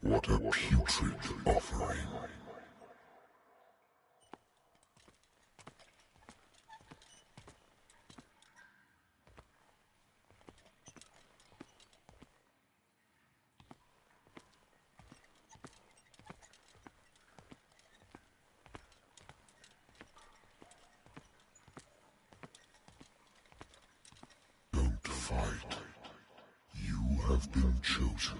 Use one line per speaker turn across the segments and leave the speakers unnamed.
What a putrid offering. Don't fight. You have been chosen.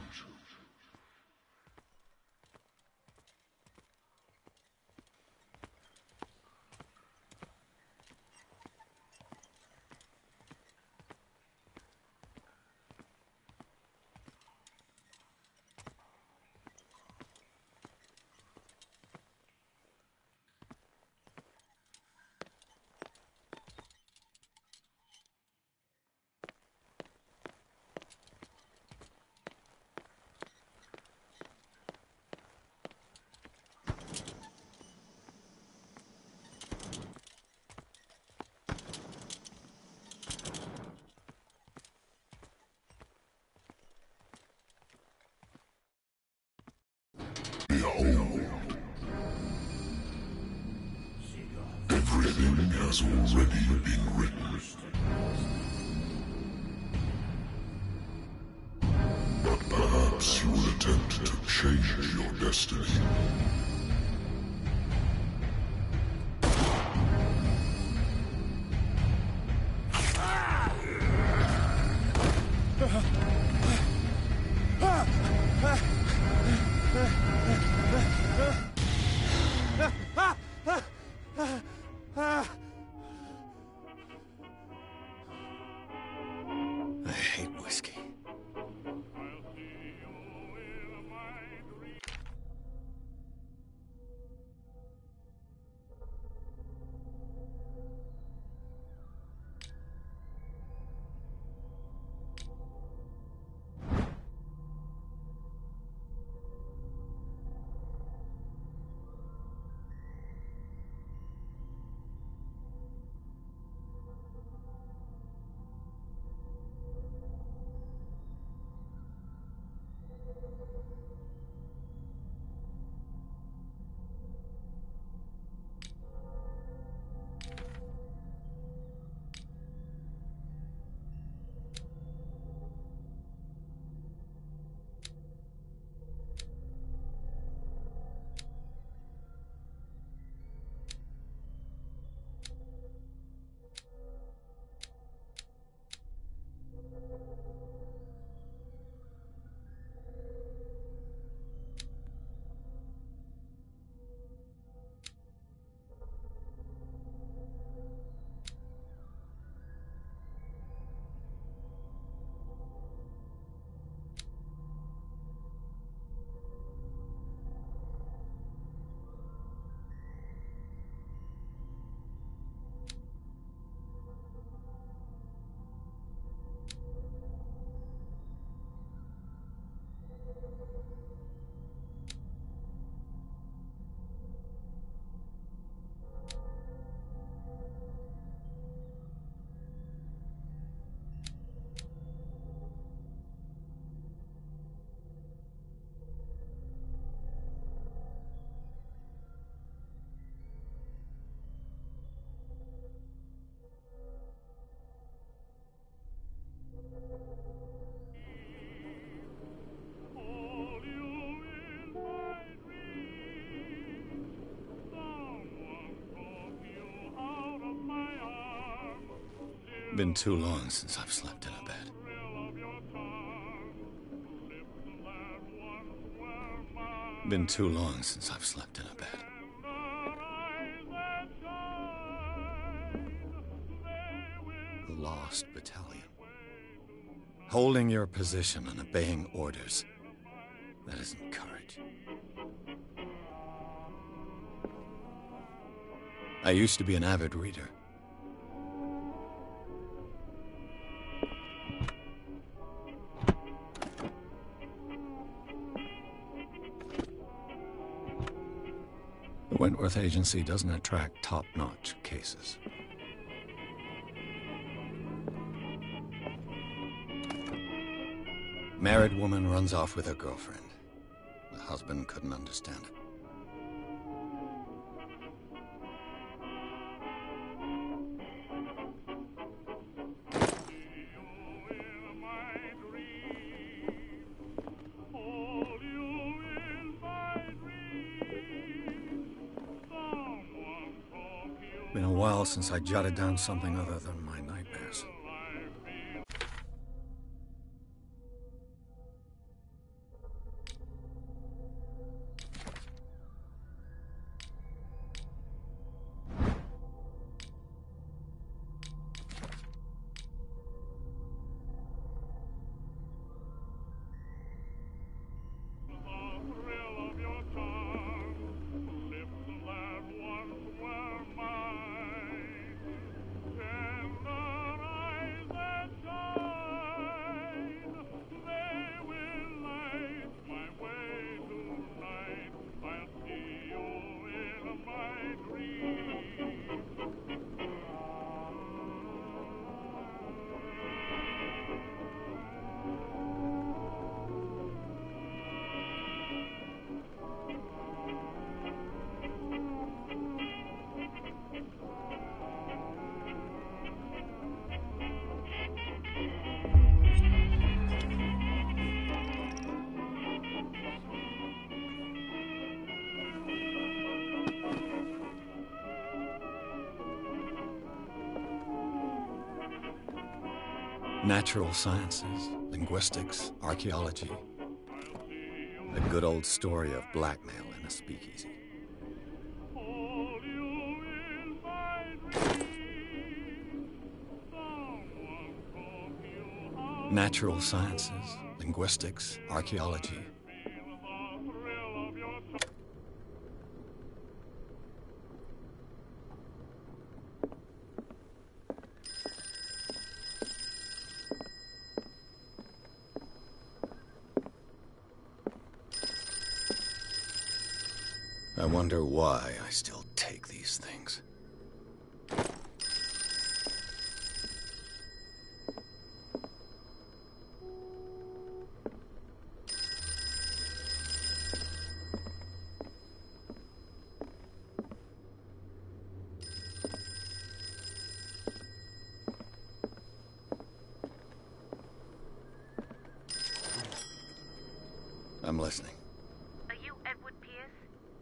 Behold. Everything has already been written. But perhaps you will attempt to change your destiny.
I hate whiskey. Been too long since I've slept in a bed. Been too long since I've slept in a bed. The Lost Battalion. Holding your position and obeying orders. That isn't courage. I used to be an avid reader. The Wentworth Agency doesn't attract top-notch cases. Married woman runs off with her girlfriend. The husband couldn't understand it. Been a while since I jotted down something other than my nightmares. Natural sciences, linguistics, archaeology. A good old story of blackmail in a speakeasy. Natural sciences, linguistics, archaeology. I wonder why I still take these things. I'm listening.
Are you Edward Pierce?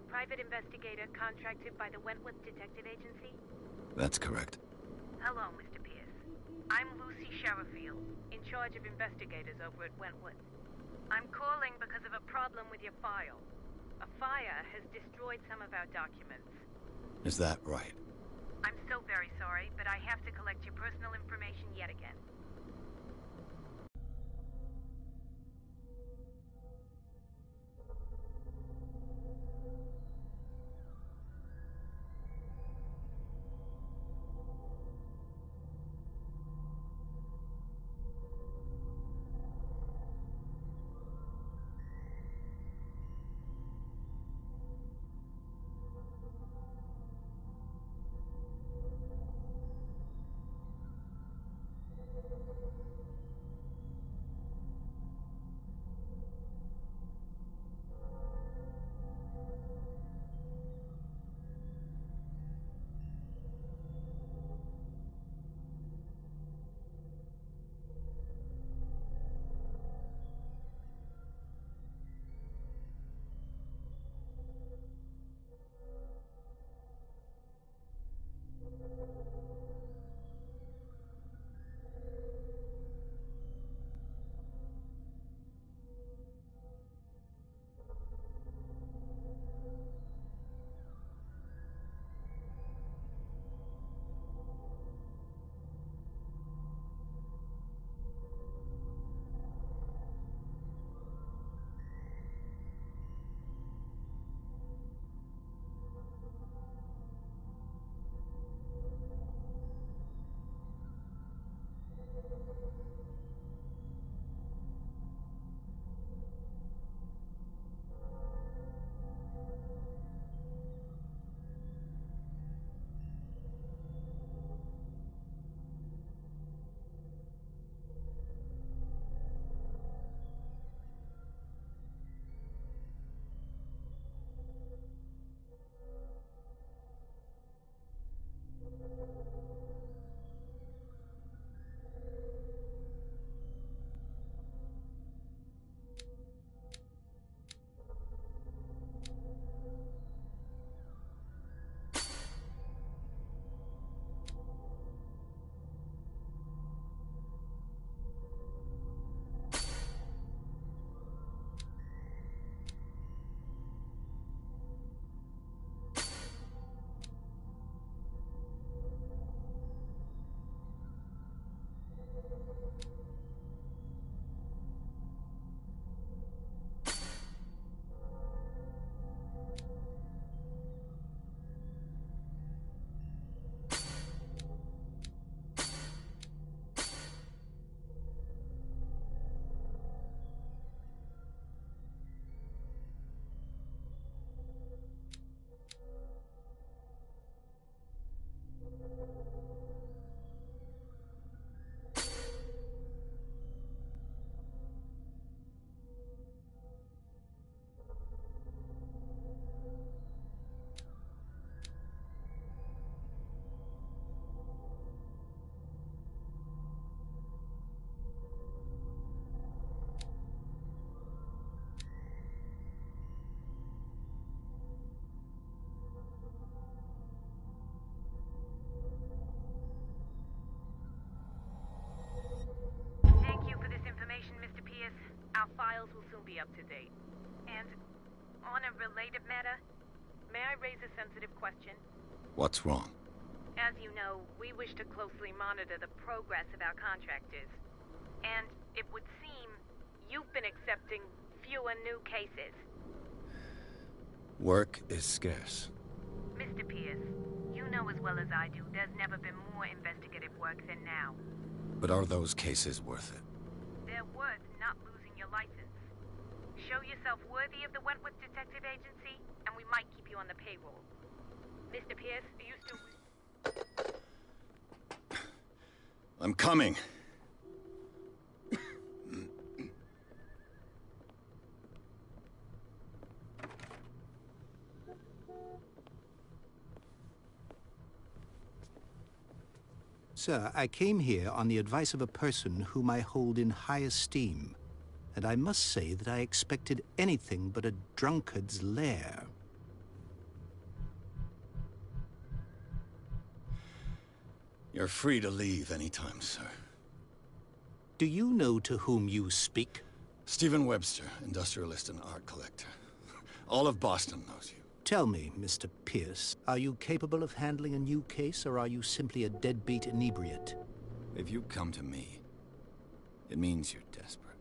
Private investigator contracted by the Wentworth Detective Agency?
That's correct.
Hello, Mr. Pierce. I'm Lucy Sherifield, in charge of investigators over at Wentworth. I'm calling because of a problem with your file. A fire has destroyed some of our documents.
Is that right?
I'm so very sorry, but I have to collect your personal information yet again. files will soon be up to date. And on a related matter, may I raise a sensitive question?
What's wrong?
As you know, we wish to closely monitor the progress of our contractors. And it would seem you've been accepting fewer new cases.
Work is scarce.
Mr. Pierce, you know as well as I do, there's never been more investigative work than now.
But are those cases worth it?
They're worth not losing your license. Show yourself worthy of the Wentworth Detective Agency, and we might keep you on the payroll. Mr. Pierce, are you still...
I'm coming.
Sir, I came here on the advice of a person whom I hold in high esteem, and I must say that I expected anything but a drunkard's lair.
You're free to leave anytime, sir.
Do you know to whom you speak?
Stephen Webster, industrialist and art collector. All of Boston knows you.
Tell me, Mr. Pierce, are you capable of handling a new case, or are you simply a deadbeat inebriate?
If you come to me, it means you're desperate.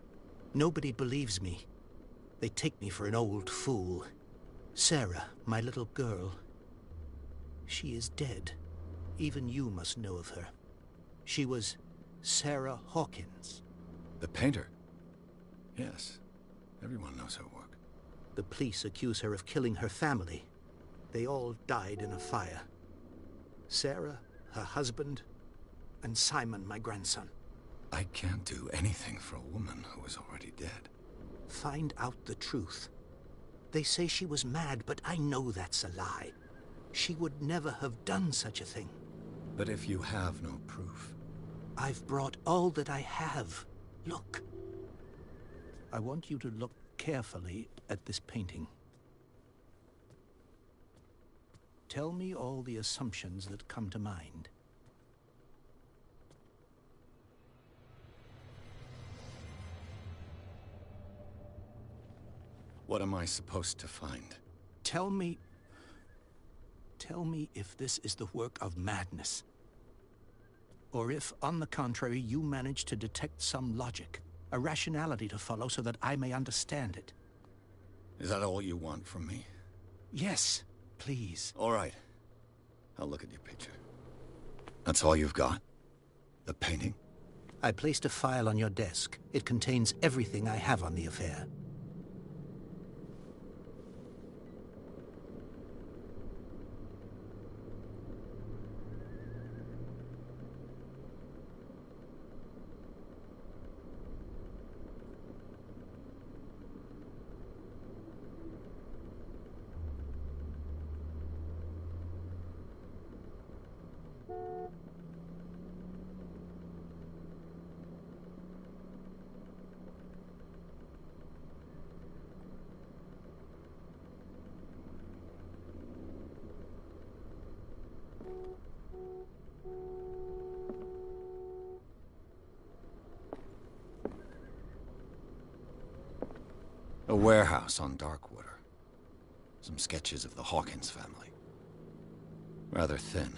Nobody believes me. They take me for an old fool. Sarah, my little girl, she is dead. Even you must know of her. She was Sarah Hawkins.
The painter? Yes. Everyone knows her work.
The police accuse her of killing her family. They all died in a fire. Sarah, her husband, and Simon, my grandson.
I can't do anything for a woman who is already dead.
Find out the truth. They say she was mad, but I know that's a lie. She would never have done such a thing.
But if you have no proof...
I've brought all that I have. Look. I want you to look carefully at this painting. Tell me all the assumptions that come to mind.
What am I supposed to find?
Tell me if this is the work of madness. Or if, on the contrary, you manage to detect some logic, a rationality to follow so that I may understand it.
Is that all you want from me?
Yes, please.
All right. I'll look at your picture. That's all you've got? The painting?
I placed a file on your desk. It contains everything I have on the affair.
A warehouse on Darkwater. Some sketches of the Hawkins family. Rather thin.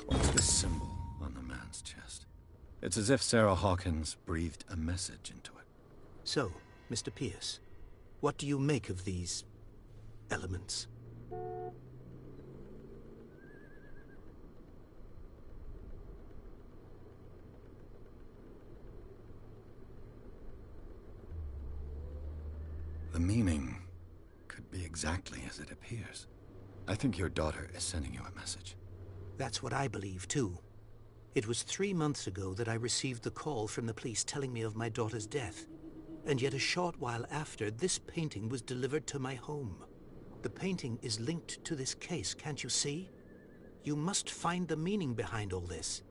What's this symbol on the man's chest? It's as if Sarah Hawkins breathed a message into it.
So, Mr. Pierce, what do you make of these elements?
The meaning could be exactly as it appears. I think your daughter is sending you a message.
That's what I believe, too. It was 3 months ago that I received the call from the police telling me of my daughter's death. And yet a short while after, this painting was delivered to my home. The painting is linked to this case, can't you see? You must find the meaning behind all this.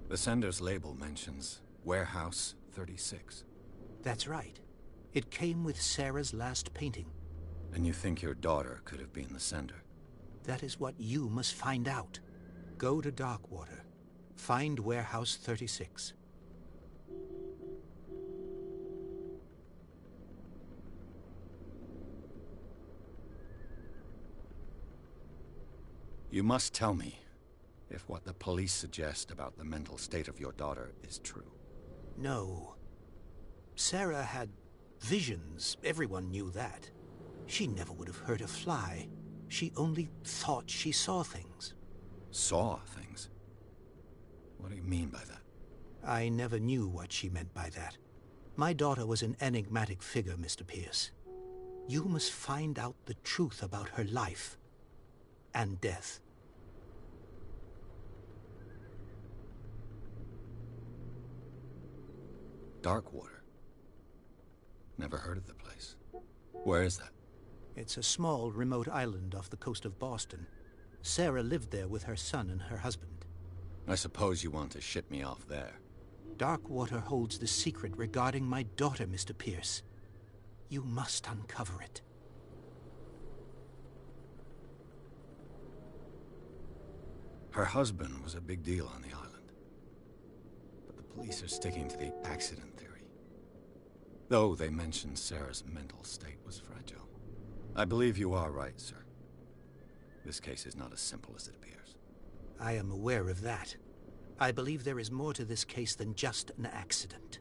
The sender's label mentions Warehouse 36.
That's right. It came with Sarah's last painting.
And you think your daughter could have been the sender?
That is what you must find out. Go to Darkwater. Find Warehouse 36.
You must tell me if what the police suggest about the mental state of your daughter is true.
No. Sarah had visions. Everyone knew that. She never would have hurt a fly. She only thought she saw things.
Saw things? What do you mean by that?
I never knew what she meant by that. My daughter was an enigmatic figure, Mr. Pierce. You must find out the truth about her life and death.
Darkwater? Never heard of the place. Where is that?
It's a small, remote island off the coast of Boston. Sarah lived there with her son and her husband.
I suppose you want to ship me off there.
Darkwater holds the secret regarding my daughter, Mr. Pierce. You must uncover it.
Her husband was a big deal on the island. But the police are sticking to the accident theory. Though they mentioned Sarah's mental state was fragile. I believe you are right, sir. This case is not as simple as it appears.
I am aware of that. I believe there is more to this case than just an accident.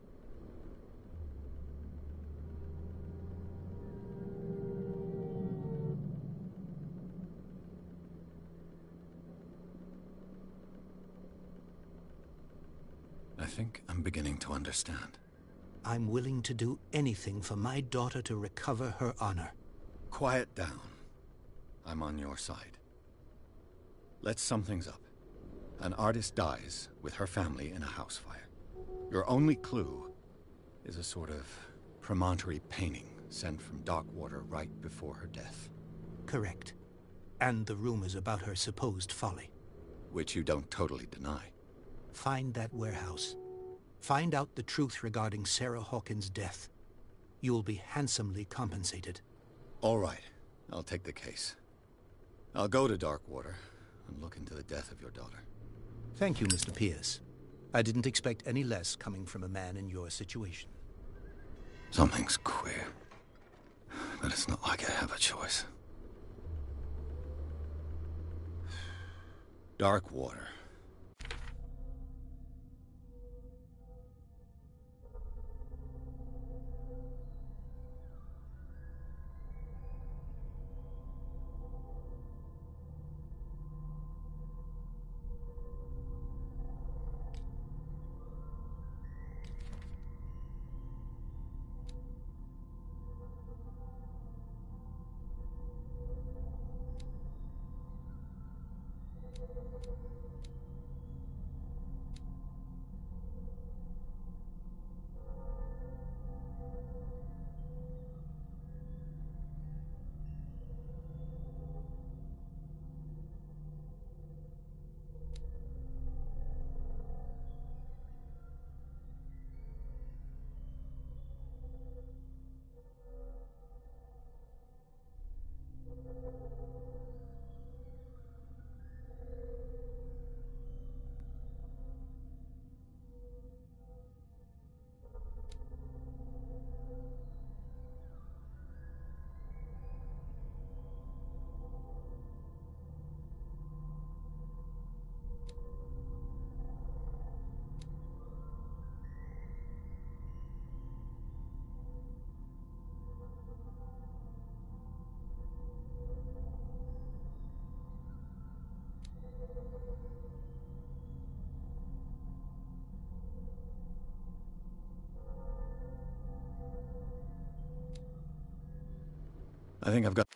I think I'm beginning to understand.
I'm willing to do anything for my daughter to recover her honor.
Quiet down. I'm on your side. Let's sum things up. An artist dies with her family in a house fire. Your only clue is a sort of promontory painting sent from Darkwater right before her death.
Correct. And the rumors about her supposed folly.
Which you don't totally deny.
Find that warehouse. Find out the truth regarding Sarah Hawkins' death. You'll be handsomely compensated.
All right. I'll take the case. I'll go to Darkwater and look into the death of your daughter.
Thank you, Mr. Pierce. I didn't expect any less coming from a man in your situation.
Something's queer. But it's not like I have a choice. Darkwater. I think I've got...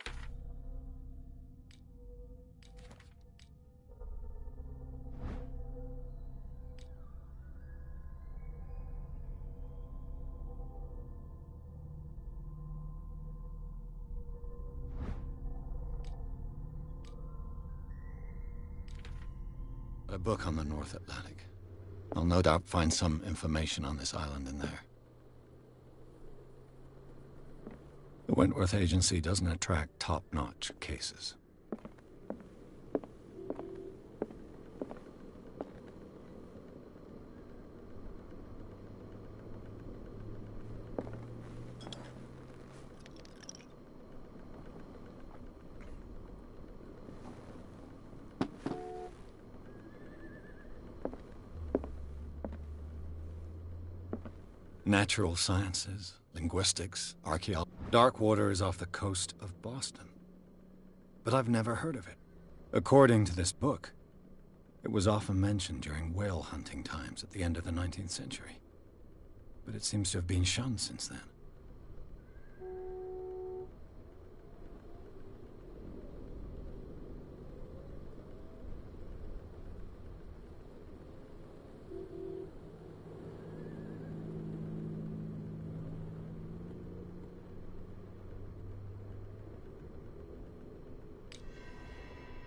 A book on the North Atlantic. I'll no doubt find some information on this island in there. The Wentworth Agency doesn't attract top-notch cases. Natural sciences, linguistics, archaeology. Darkwater is off the coast of Boston. But I've never heard of it. According to this book, it was often mentioned during whale hunting times at the end of the 19th century. But it seems to have been shunned since then.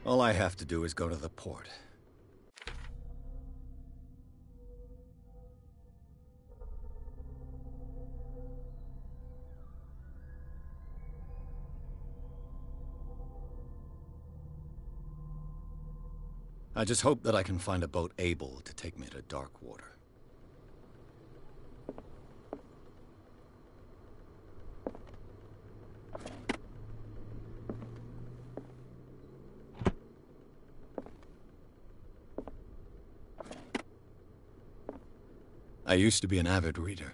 All I have to do is go to the port. I just hope that I can find a boat able to take me to Darkwater. I used to be an avid reader.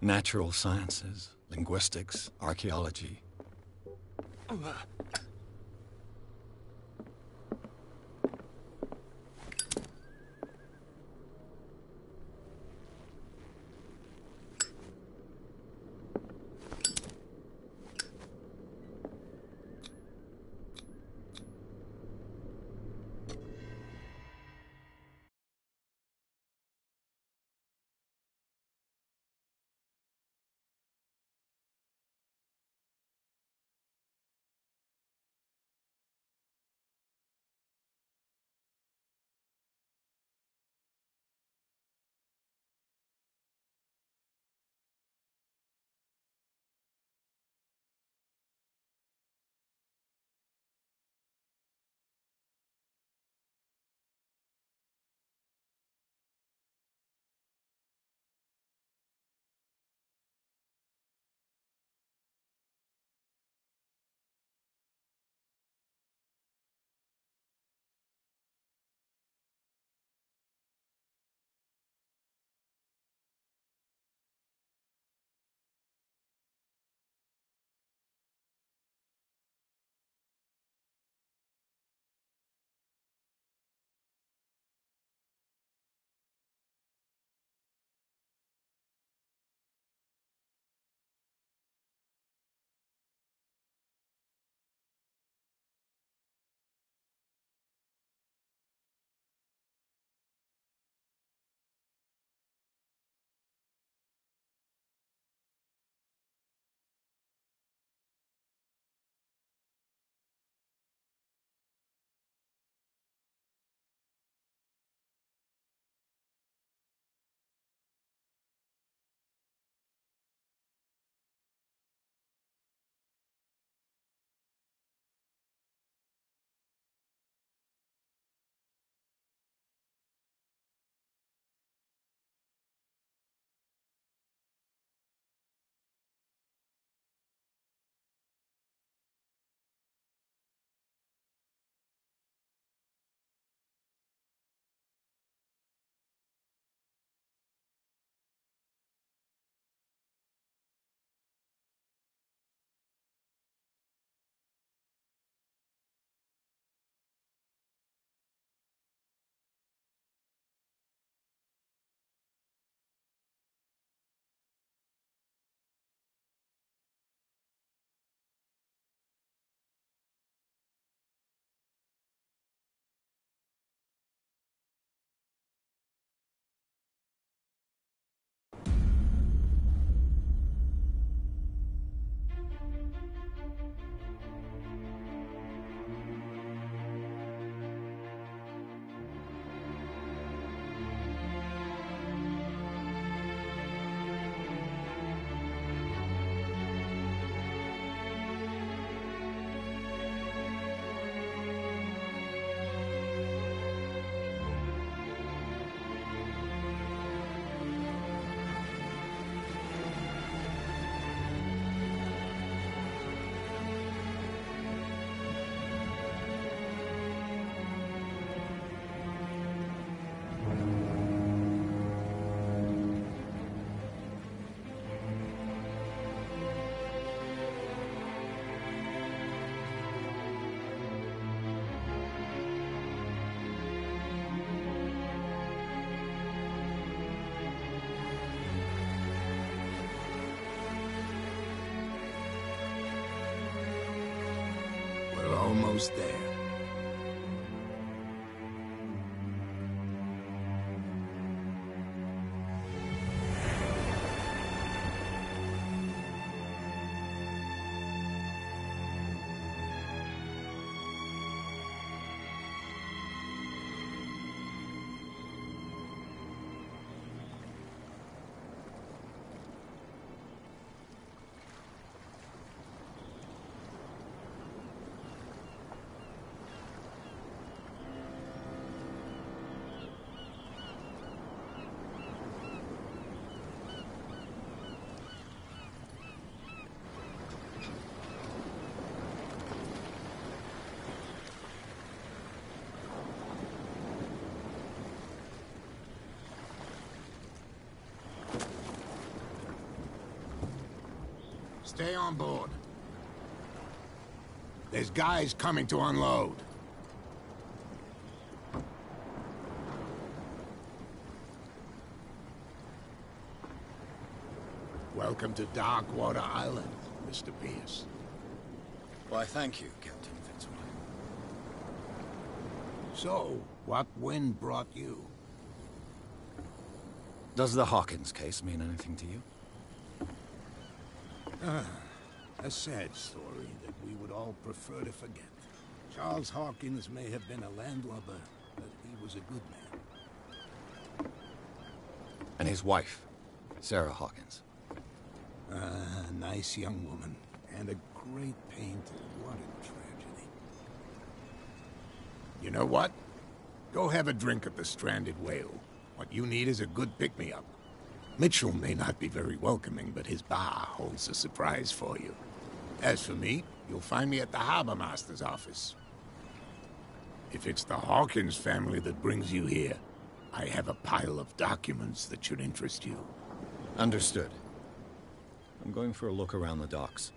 Natural sciences, linguistics, archaeology.
almost there. Stay on board. There's guys coming to unload. Welcome to Darkwater Island, Mr. Pierce.
Why, thank you, Captain Fitzroy.
So, what wind brought you?
Does the Hawkins case mean anything to you?
A sad story that we would all prefer to forget. Charles Hawkins may have been a landlubber, but he was a good man.
And his wife, Sarah Hawkins.
A nice young woman, and a great pain to what a tragedy. You know what? Go have a drink at the Stranded Whale. What you need is a good pick-me-up. Mitchell may not be very welcoming, but his bar holds a surprise for you. As for me, you'll find me at the Harbor Master's office. If it's the Hawkins family that brings you here, I have a pile of documents that should interest you.
Understood. I'm going for a look around the docks.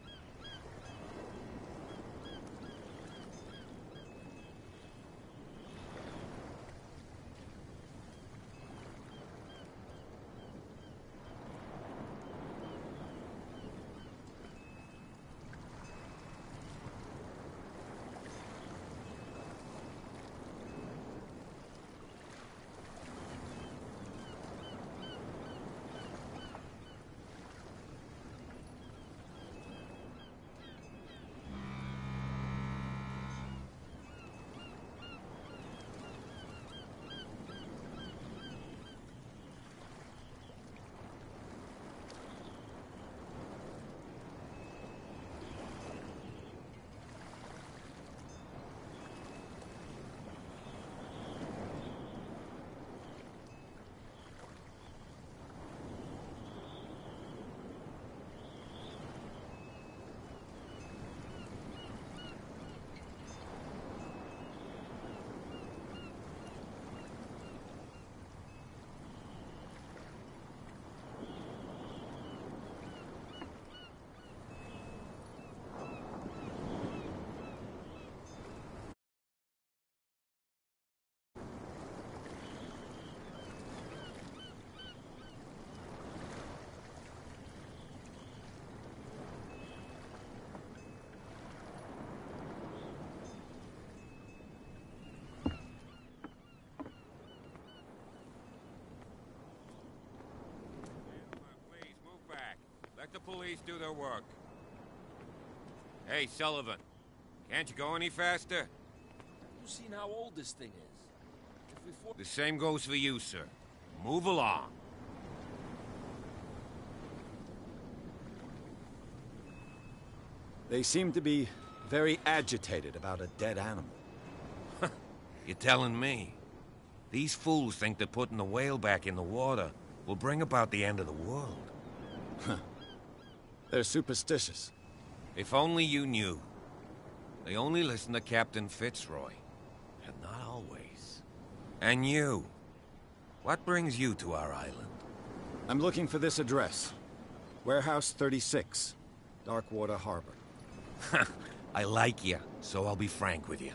Let the police do their work. Hey, Sullivan. Can't you go any faster?
You've seen how old this thing is. If we
The same goes for you, sir. Move along.
They seem to be very agitated about a dead animal.
You're telling me? These fools think that putting the whale back in the water will bring about the end of the world.
They're superstitious.
If only you knew. They only listen to Captain Fitzroy. And not always. And you. What brings you to our island?
I'm looking for this address. Warehouse 36, Darkwater Harbor.
I like you, so I'll be frank with you.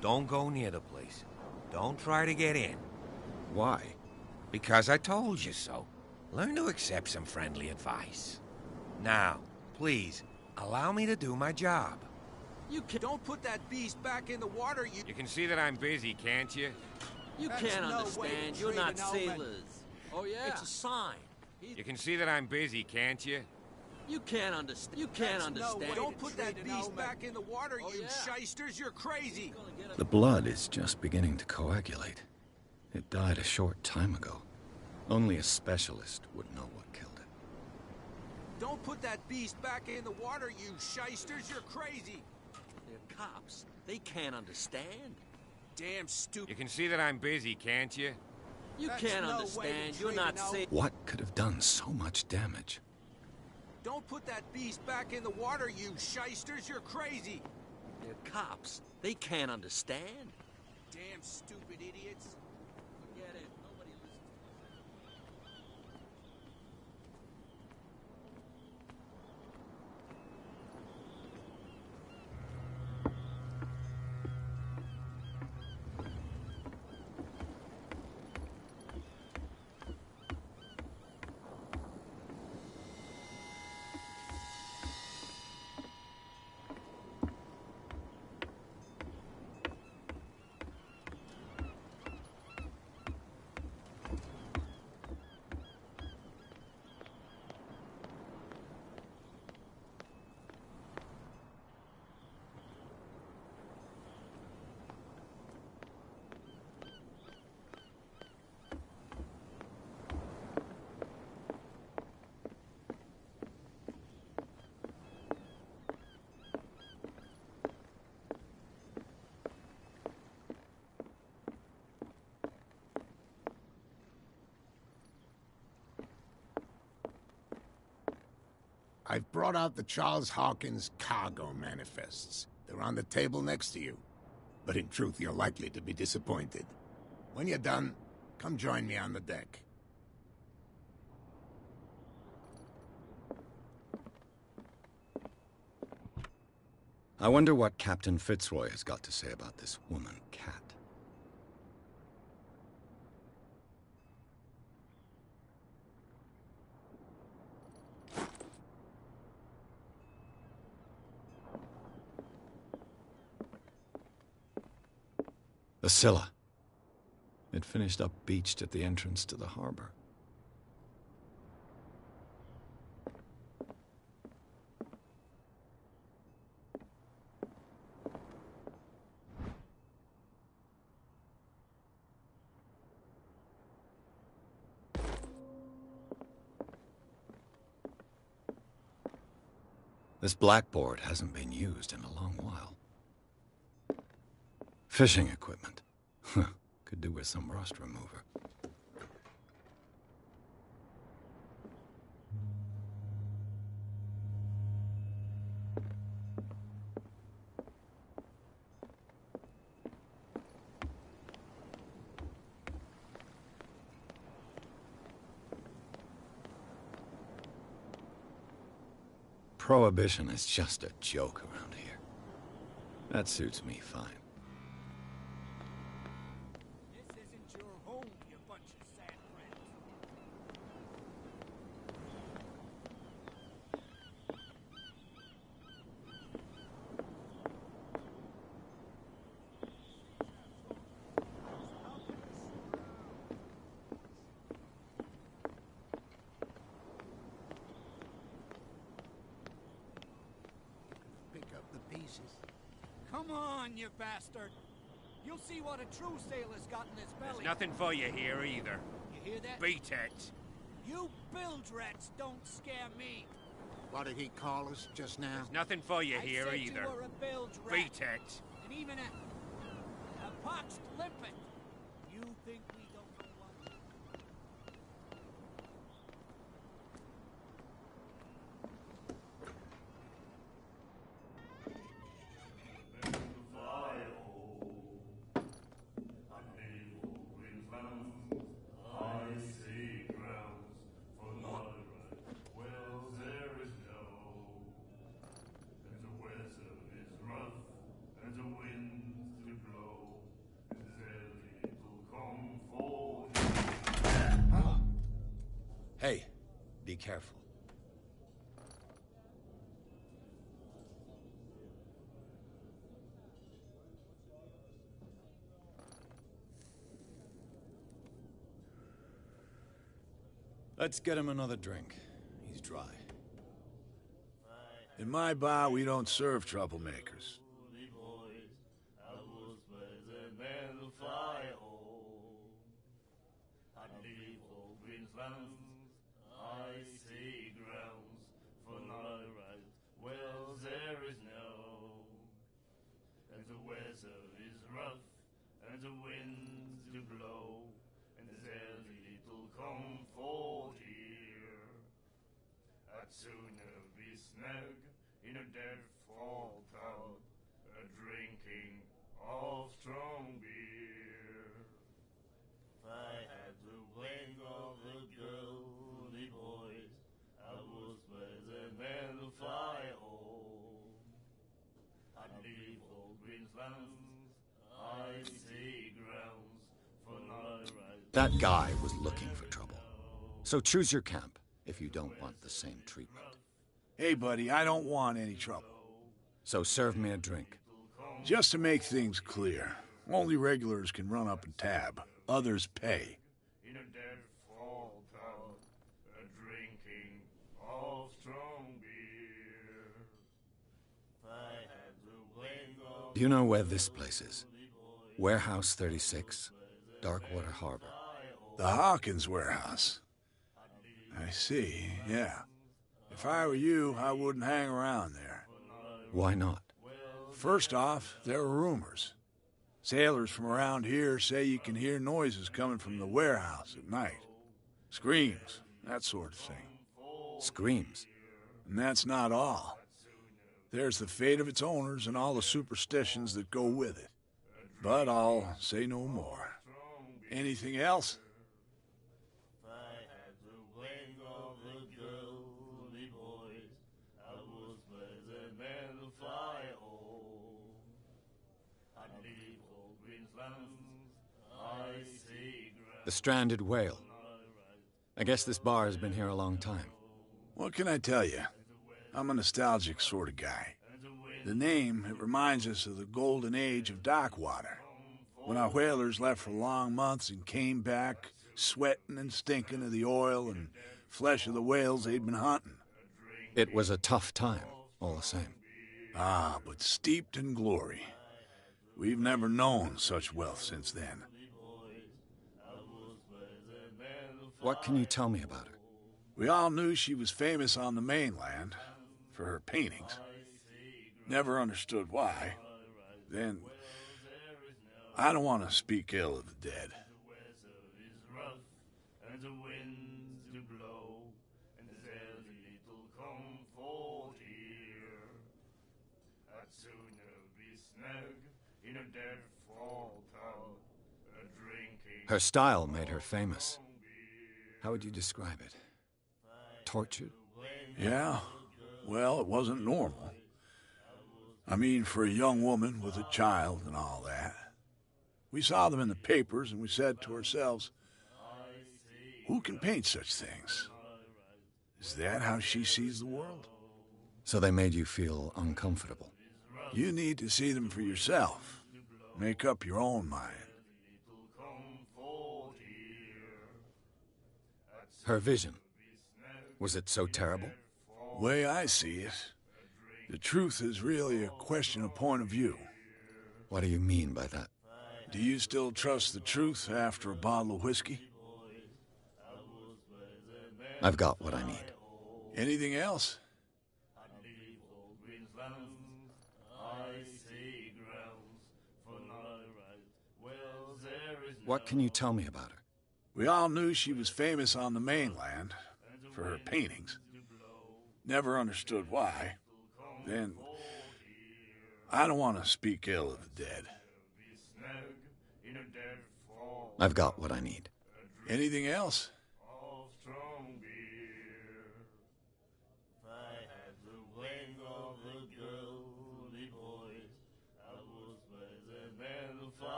Don't go near the place. Don't try to get in.
Why?
Because I told you so. Learn to accept some friendly advice. Now, please, allow me to do my job.
Don't put that beast back in the water, you...
You can see that I'm busy, can't you?
You can't understand. You're not sailors. Oh, yeah? It's a sign.
You can see that I'm busy, can't you?
You can't understand. You can't understand. Don't put that beast back in the water, you shysters. You're crazy.
The blood is just beginning to coagulate. It died a short time ago. Only a specialist would know what killed it.
Don't put that beast back in the water, you shysters. You're crazy. They're cops. They can't understand. Damn stupid.
You can see that I'm busy, can't you?
You can't understand. You're not safe.
What could have done so much damage?
Don't put that beast back in the water, you shysters. You're crazy. They're cops. They can't understand. Damn stupid idiots. Forget it. Nobody listens.
I've brought out the Charles Hawkins cargo manifests. They're on the table next to you. But in truth, you're likely to be disappointed. When you're done, come join me on the deck.
I wonder what Captain Fitzroy has got to say about this woman, Cat. The Scylla. It finished up beached at the entrance to the harbor. This blackboard hasn't been used in a long while. Fishing equipment. Could do with some rust remover. Prohibition is just a joke around here. That suits me fine.
This isn't your home, you bunch of sad brats.
Pick up the pieces.
Come on, you bastard! You'll see what a true sailor's got in his belly.
There's nothing for you here either.
You hear that?
Beat it.
You bilge rats don't scare me.
What did he call us just now?
There's nothing for you
I
here
said
either.
you were a bilge rat.
Beat it.
And even a poxed limpet. You think we don't know what?
Hey, be careful. Let's get him another drink. He's dry.
In my bar, we don't serve troublemakers.
Sooner be snug in a dead-fall tub, drinking of strong beer. If I had the wing of the girly boys, I was better than the fly hole. I'd leave old Greensland's icy grounds for not a right.
That guy was looking for trouble. So choose your camp if you don't want the same treatment.
Hey, buddy, I don't want any trouble.
So serve me a drink.
Just to make things clear, only regulars can run up and tab. Others pay.
In a dead-fall tub, drinking of strong beer. If I had the wing of
Do you know where this place is? Warehouse 36, Darkwater Harbor.
The Hawkins warehouse. I see, yeah. If I were you, I wouldn't hang around there.
Why not?
First off, there are rumors. Sailors from around here say you can hear noises coming from the warehouse at night. Screams, that sort of thing.
Screams?
And that's not all. There's the fate of its owners and all the superstitions that go with it. But I'll say no more. Anything else?
The stranded whale. I guess this bar has been here a long time.
What can I tell you? I'm a nostalgic sort of guy. The name, it reminds us of the golden age of dockwater. When our whalers left for long months and came back, sweating and stinking of the oil and flesh of the whales they'd been hunting.
It was a tough time, all the same.
Ah, but steeped in glory. We've never known such wealth since then.
What can you tell me about her?
We all knew she was famous on the mainland for her paintings. Never understood why. Then, I don't want to speak ill of the dead.
Her style made her famous. How would you describe it? Tortured?
Yeah, well, it wasn't normal. I mean, for a young woman with a child and all that. We saw them in the papers and we said to ourselves, who can paint such things? Is that how she sees the world?
So they made you feel uncomfortable?
You need to see them for yourself. Make up your own mind.
Her vision. Was it so terrible?
Way I see it, the truth is really a question of point of view.
What do you mean by that?
Do you still trust the truth after a bottle of whiskey?
I've got what I need.
Anything else?
What can you tell me about her?
We all knew she was famous on the mainland for her paintings. Never understood why. Then, I don't want to speak ill of the dead.
I've got what I need.
Anything else?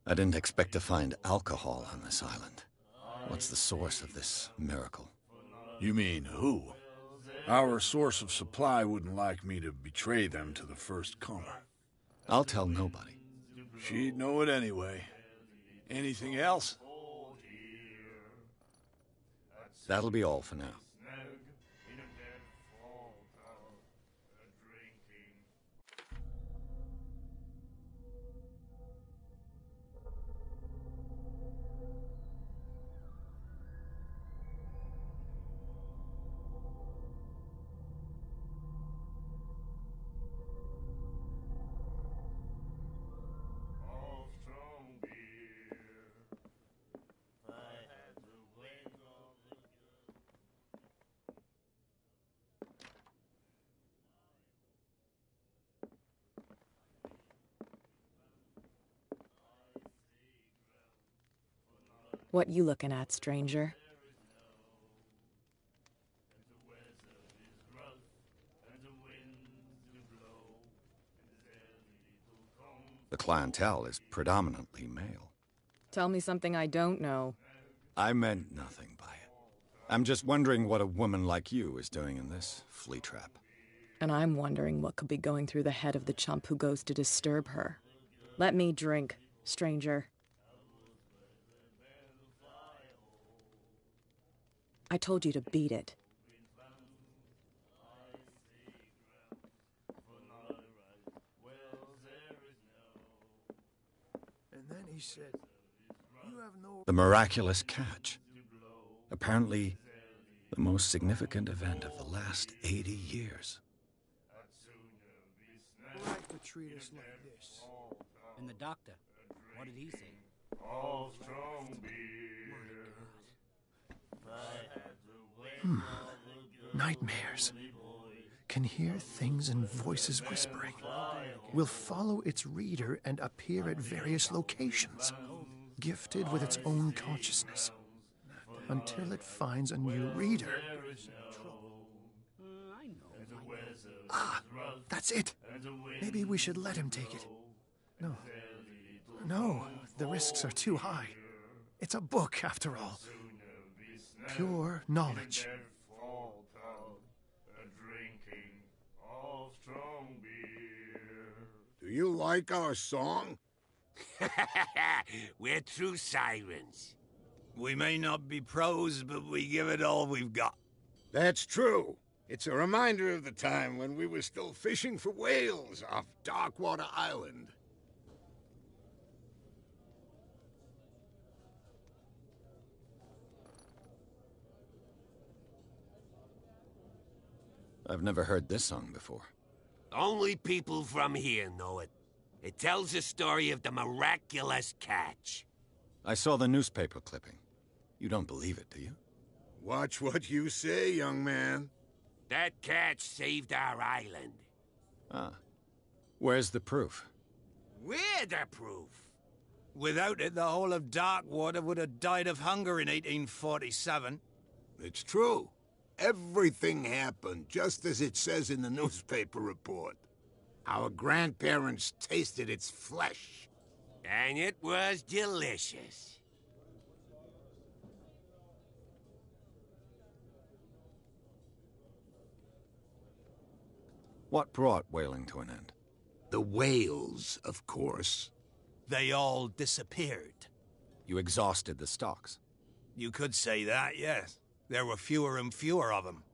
I didn't expect to find alcohol on this island. What's the source of this miracle?
You mean who? Our source of supply wouldn't like me to betray them to the first comer.
I'll tell nobody.
She'd know it anyway. Anything else?
That'll be all for now.
Snug in a dead fall town, drinking. Of strong beer. I had to wake all the
What you looking at, stranger?
The clientele is predominantly male.
Tell me something I don't know.
I meant nothing by it. I'm just wondering what a woman like you is doing in this flea trap.
And I'm wondering what could be going through the head of the chump who goes to disturb her. Let me drink, stranger. I told you to beat it.
And then he said, "You have no..."
The miraculous catch. Apparently, the most significant event of the last 80 years.
Like to treat us like this.
And the doctor, what did he say?
Of strong beer.
Nightmares. Can hear things and voices whispering. Will follow its reader and appear at various locations, gifted with its own consciousness, until it finds a new reader.
I know.
Ah, that's it. Maybe we should let him take it. No, the risks are too high. It's a book, after all. Pure knowledge.
Fall town, drinking of strong beer.
Do you like our song?
We're true sirens.
We may not be pros, but we give it all we've got.
That's true. It's a reminder of the time when we were still fishing for whales off Darkwater Island.
I've never heard this song before.
Only people from here know it. It tells the story of the miraculous catch.
I saw the newspaper clipping. You don't believe it, do you?
Watch what you say, young man.
That catch saved our island.
Ah. Where's the proof?
We're the proof.
Without it, the whole of Darkwater would have died of hunger in 1847.
It's true. Everything happened just as it says in the newspaper report. Our grandparents tasted its flesh.
And it was delicious.
What brought whaling to an end?
The whales, of course.
They all disappeared.
You exhausted the stocks.
You could say that, yes. There were fewer and fewer of them.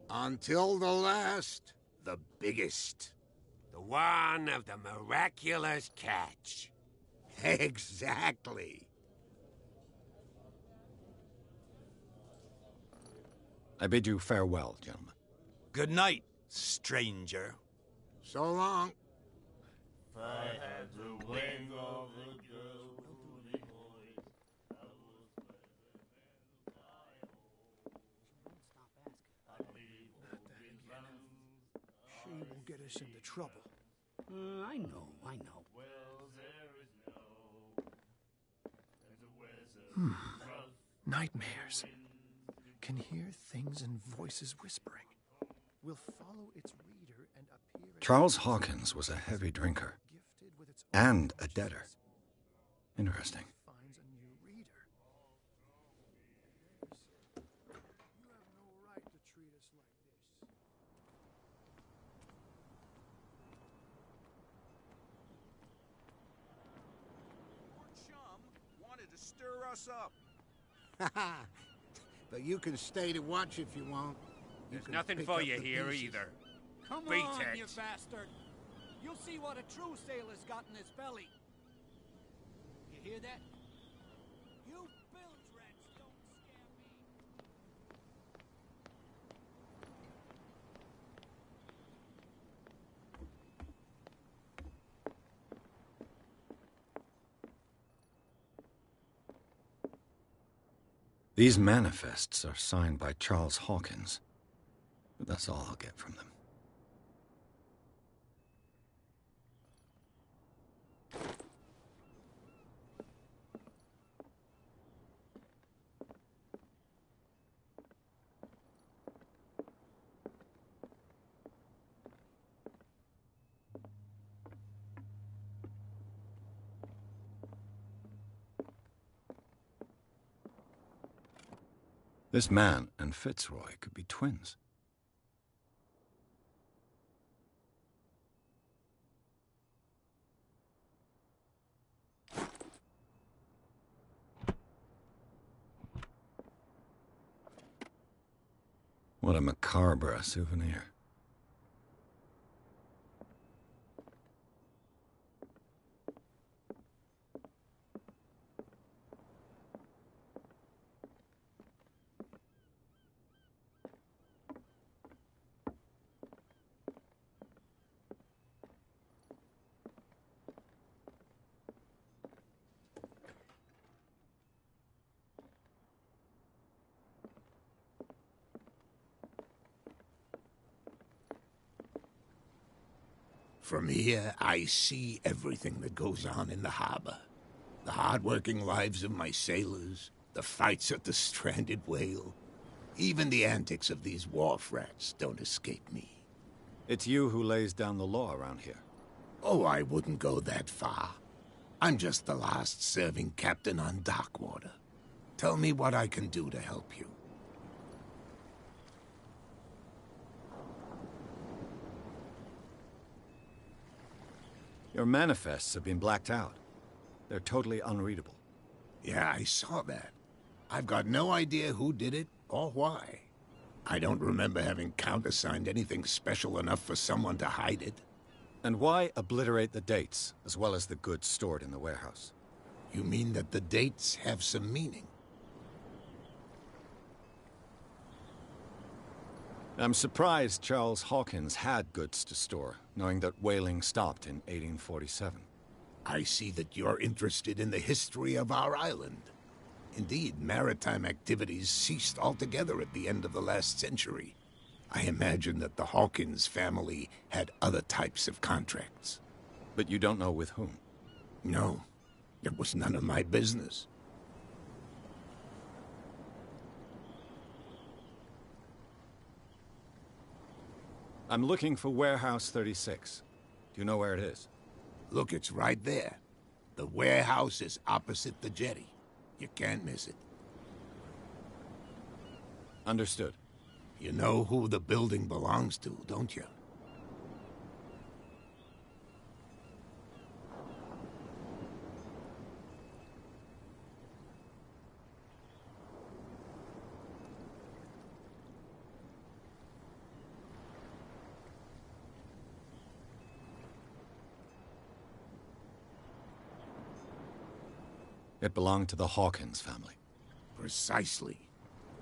Until the last, the biggest.
The one of the miraculous catch.
Exactly.
I bid you farewell, gentlemen.
Good night, stranger.
So long.
I had to wing all the girls to the boys. I was
She will get us into trouble.
I know.
Nightmares. Can hear things and voices whispering. Will follow its reader and appear...
Charles Hawkins was a heavy drinker. And a debtor. Interesting.
Finds a new reader. You have no right to treat us like this.
Poor chum wanted to stir us up.
But you can stay to watch if you want.
There's nothing for you here either.
Come
Beat
on,
it.
you bastard! You'll see what a true sailor's got in his belly. You hear that? You bilge rats don't scare me.
These manifests are signed by Charles Hawkins, but that's all I'll get from them. This man and Fitzroy could be twins. What a macabre souvenir.
From here, I see everything that goes on in the harbor. The hard-working lives of my sailors, the fights at the stranded whale. Even the antics of these wharf rats don't escape me.
It's you who lays down the law around here.
Oh, I wouldn't go that far. I'm just the last serving captain on Darkwater. Tell me what I can do to help you.
Your manifests have been blacked out. They're totally unreadable.
Yeah, I saw that. I've got no idea who did it or why. I don't remember having countersigned anything special enough for someone to hide it.
And why obliterate the dates, as well as the goods stored in the warehouse?
You mean that the dates have some meaning?
I'm surprised Charles Hawkins had goods to store, knowing that whaling stopped in 1847.
I see that you're interested in the history of our island. Indeed, maritime activities ceased altogether at the end of the last century. I imagine that the Hawkins family had other types of contracts.
But you don't know with whom?
No, it was none of my business.
I'm looking for Warehouse 36. Do you know where it is?
Look, it's right there. The warehouse is opposite the jetty. You can't miss it.
Understood.
You know who the building belongs to, don't you?
It belonged to the Hawkins family.
Precisely.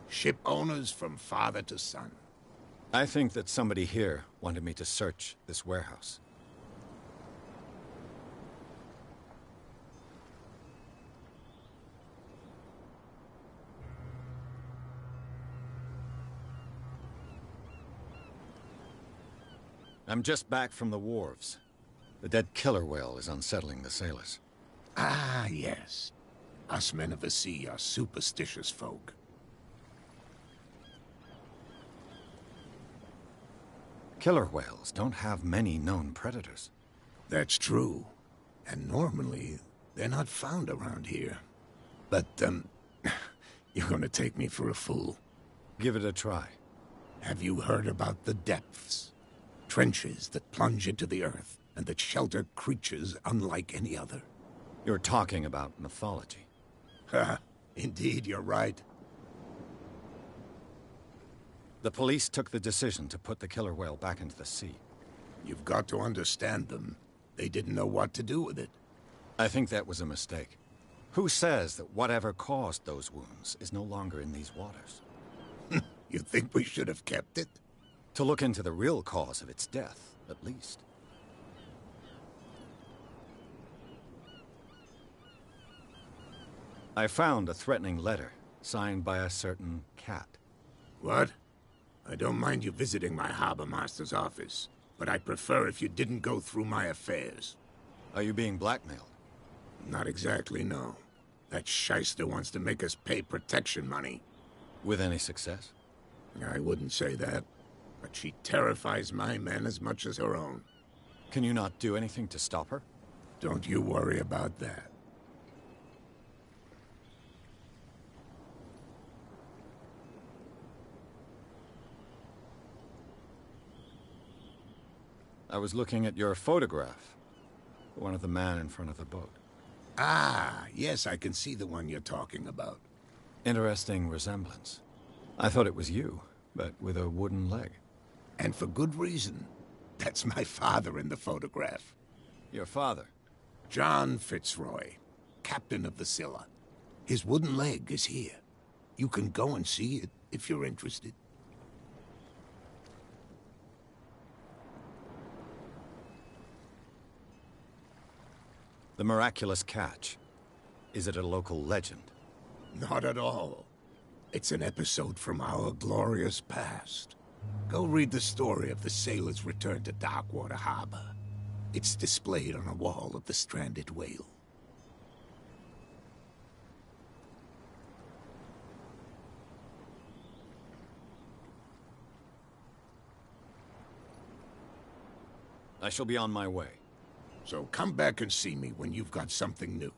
Ship owners from father to son.
I think that somebody here wanted me to search this warehouse. I'm just back from the wharves. The dead killer whale is unsettling the sailors.
Ah, yes. Us men of the sea are superstitious folk.
Killer whales don't have many known predators.
That's true. And normally, they're not found around here. But, you're gonna take me for a fool.
Give it a try.
Have you heard about the depths? Trenches that plunge into the earth, and that shelter creatures unlike any other.
You're talking about mythology.
Ha! Indeed, you're right.
The police took the decision to put the killer whale back into the sea.
You've got to understand them. They didn't know what to do with it.
I think that was a mistake. Who says that whatever caused those wounds is no longer in these waters?
You think we should have kept it?
To look into the real cause of its death, at least. I found a threatening letter, signed by a certain cat.
What? I don't mind you visiting my harbor master's office, but I'd prefer if you didn't go through my affairs.
Are you being blackmailed?
Not exactly, no. That shyster wants to make us pay protection money.
With any success?
I wouldn't say that, but she terrifies my men as much as her own.
Can you not do anything to stop her?
Don't you worry about that.
I was looking at your photograph. One of the man in front of the boat.
Ah, yes, I can see the one you're talking about.
Interesting resemblance. I thought it was you, but with a wooden leg.
And for good reason. That's my father in the photograph.
Your father?
John Fitzroy, captain of the Scylla. His wooden leg is here. You can go and see it if you're interested.
The miraculous catch. Is it a local legend?
Not at all. It's an episode from our glorious past. Go read the story of the sailor's return to Darkwater Harbor. It's displayed on a wall of the stranded whale.
I shall be on my way.
So come back and see me when you've got something new.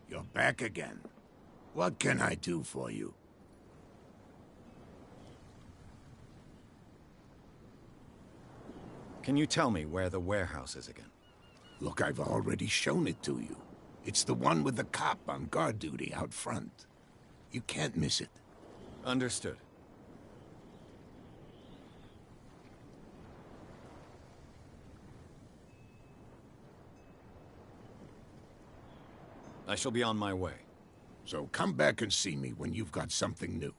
You're back again. What can I do for you?
Can you tell me where the warehouse is again?
Look, I've already shown it to you. It's the one with the cop on guard duty out front. You can't miss it.
Understood. I shall be on my way.
So come back and see me when you've got something new.